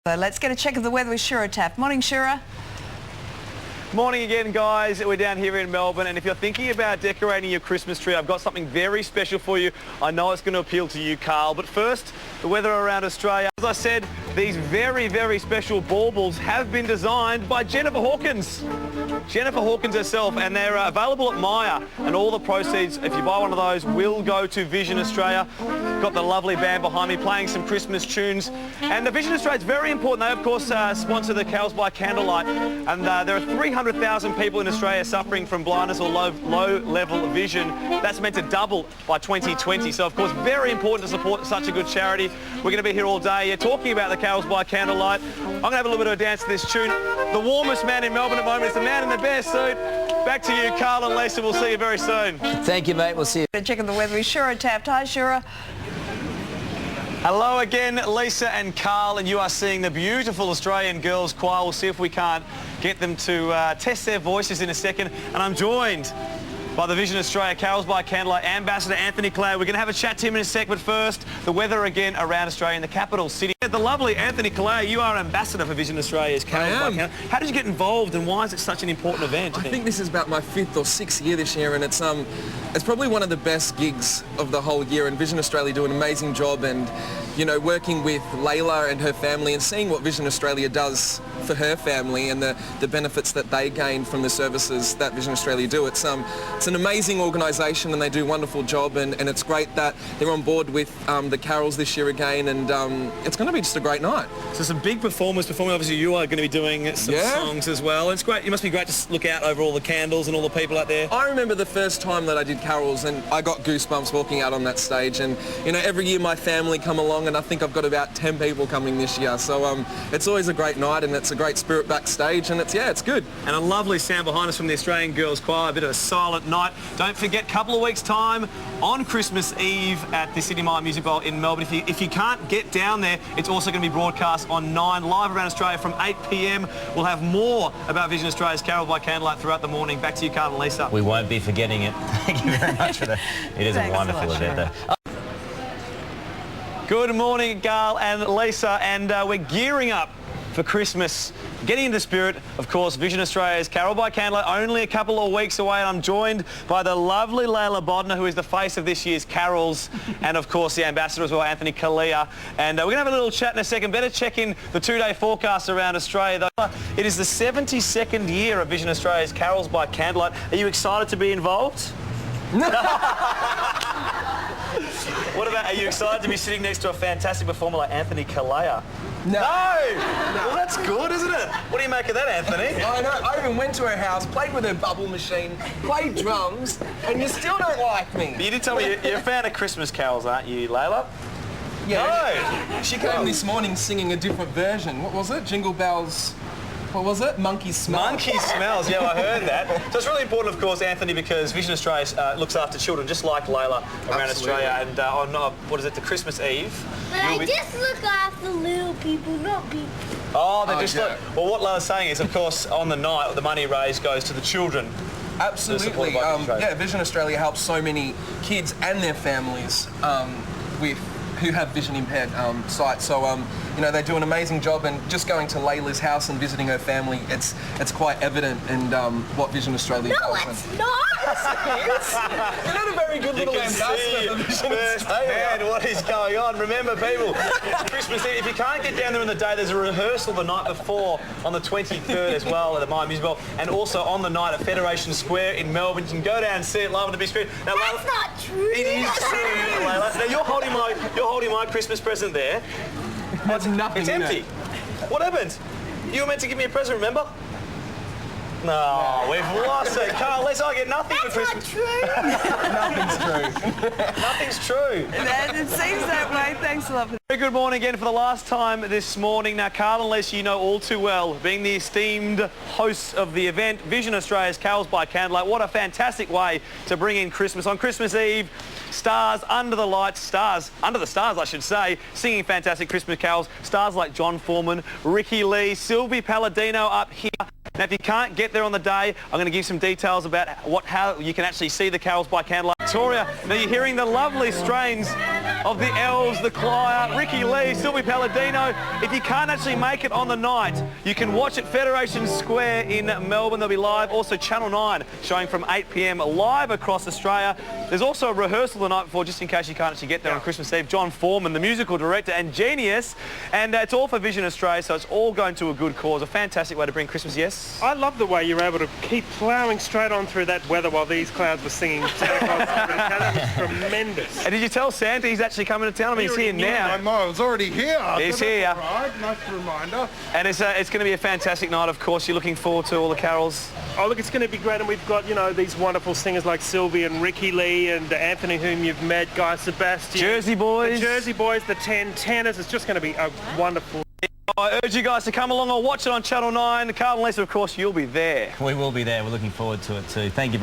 So let's get a check of the weather with Shura Taft. Morning, Shura. Morning again, guys. We're down here in Melbourne, and if you're thinking about decorating your Christmas tree, I've got something very special for you. I know it's going to appeal to you, Carl, but first, the weather around Australia. As I said, these very, very special baubles have been designed by Jennifer Hawkins. Jennifer Hawkins herself, and they're available at Myer, and all the proceeds, if you buy one of those, will go to Vision Australia. Got the lovely band behind me playing some Christmas tunes, and the Vision Australia is very important. They, of course, sponsor the Carols by Candlelight, and there are 300,000 people in Australia suffering from blindness or low-level vision. That's meant to double by 2020, so of course very important to support such a good charity. We're going to be here all day talking about the Carols by Candlelight. I'm going to have a little bit of a dance to this tune. The warmest man in Melbourne at the moment is the man in the bear suit. Back to you, Carl and Lisa. We'll see you very soon. Thank you, mate. We'll see you. Checking the weather with Shura Taft. Hi, Shura. Hello again, Lisa and Carl, and you are seeing the beautiful Australian Girls Choir. We'll see if we can't get them to test their voices in a second. And I'm joined by the Vision Australia Carols by Candlelight Ambassador Anthony Callea. We're going to have a chat to him in a sec, but first, the weather again around Australia in the capital city. The lovely Anthony Callea, you are Ambassador for Vision Australia's Carols by Candlelight. How did you get involved, and why is it such an important event? I think this is about my 5th or 6th year this year, and it's probably one of the best gigs of the whole year, and Vision Australia do an amazing job, and you know, working with Layla and her family and seeing what Vision Australia does for her family and the benefits that they gain from the services that Vision Australia do. It's an amazing organisation, and they do a wonderful job, and it's great that they're on board with the Carols this year again, and it's going to be just a great night. So some big performers performing. Obviously you are going to be doing some songs as well. It's great. It must be great to look out over all the candles and all the people out there. I remember the first time that I did Carols, and I got goosebumps walking out on that stage, and you know, every year my family come along, and I think I've got about 10 people coming this year, so it's always a great night, and it's a great spirit backstage, and it's good. And a lovely sound behind us from the Australian Girls Choir, a bit of a silent night. Don't forget, couple of weeks time on Christmas Eve at the Sydney Myer Music Bowl in Melbourne. If you can't get down there, it's also going to be broadcast on 9 live around Australia from 8 p.m. We'll have more about Vision Australia's Carols by Candlelight throughout the morning. Back to you, Carl and Lisa. We won't be forgetting it. Thank you very much for that. It is a wonderful event there. Good morning, Carl and Lisa, and we're gearing up for Christmas. Getting into the spirit, of course, Vision Australia's Carols by Candlelight, only a couple of weeks away, and I'm joined by the lovely Layla Bodner, who is the face of this year's Carols, and of course the ambassador as well, Anthony Callea. And we're going to have a little chat in a second. Better check in the 2-day forecast around Australia, though. It is the 72nd year of Vision Australia's Carols by Candlelight. Are you excited to be involved? What about, are you excited to be sitting next to a fantastic performer like Anthony Callea? No! Well, that's good, isn't it? What do you make of that, Anthony? I know. I even went to her house, played with her bubble machine, played drums, and you still don't like me. But you did tell me you're a fan of Christmas carols, aren't you, Layla? Yeah. No! She came this morning singing a different version. What was it? Jingle Bells... What was it? Monkey Smells. Monkey Smells, yeah, I heard that. So it's really important, of course, Anthony, because Vision Australia looks after children just like Layla around Australia. And on, what is it, the Christmas Eve? But I just look after little people, not people. Oh, they're just like... Well, what Layla's saying is, of course, on the night, the money raised goes to the children. Absolutely. Yeah, Vision Australia helps so many kids and their families who have vision impaired sight. So, you know, they do an amazing job, and just going to Layla's house and visiting her family, it's quite evident in what Vision Australia does. No, it's not! You're not a very good little ambassador for Vision Australia. Man, what is going on? Remember, people, Christmas Eve, if you can't get down there in the day, there's a rehearsal the night before on the 23rd as well at the Myer Music Bowl, and also on the night at Federation Square in Melbourne. You can go down and see it live on the big screen. Now, That's not true! It is true, Layla. Now, you're holding my Christmas present there. That's nothing. It's empty. What happened? You were meant to give me a present, remember? No, we've lost it. Carl, let's all get nothing for Christmas. That's not true! Nothing's true. Nothing's true. It seems that way. Thanks a lot. Very good morning again for the last time this morning. Now, Carl and Lisa, you know all too well, being the esteemed hosts of the event, Vision Australia's Carols by Candlelight. What a fantastic way to bring in Christmas. On Christmas Eve, stars under the lights, stars under the stars, I should say, singing fantastic Christmas carols. Stars like John Foreman, Ricky Lee, Sylvie Palladino up here. Now, if you can't get there on the day, I'm going to give some details about how you can actually see the Carols by Candlelight. Victoria. Now you're hearing the lovely strains of the Elves, the Choir, Ricky Lee, Sylvie Palladino. If you can't actually make it on the night, you can watch at Federation Square in Melbourne. They'll be live. Also Channel 9 showing from 8 p.m. live across Australia. There's also a rehearsal the night before, just in case you can't actually get there on Christmas Eve. John Foreman, the musical director and genius. And it's all for Vision Australia, so it's all going to a good cause. A fantastic way to bring Christmas, yes? I love the way you're able to keep ploughing straight on through that weather while these clouds were singing Santa Claus. That was tremendous. And did you tell Santa he's actually coming to town? I mean, he's here now. I know, I was already here. He's here. Right, nice reminder. And it's going to be a fantastic night, of course. You're looking forward to all the carols. Oh, look, it's going to be great. And we've got, you know, these wonderful singers like Sylvie and Ricky Lee and Anthony, whom you've met, Guy Sebastian. Jersey Boys. The Jersey Boys, the 10-10ers. It's just going to be a wonderful... I urge you guys to come along or watch it on Channel 9. Carl and Lisa, of course, you'll be there. We will be there. We're looking forward to it too. Thank you very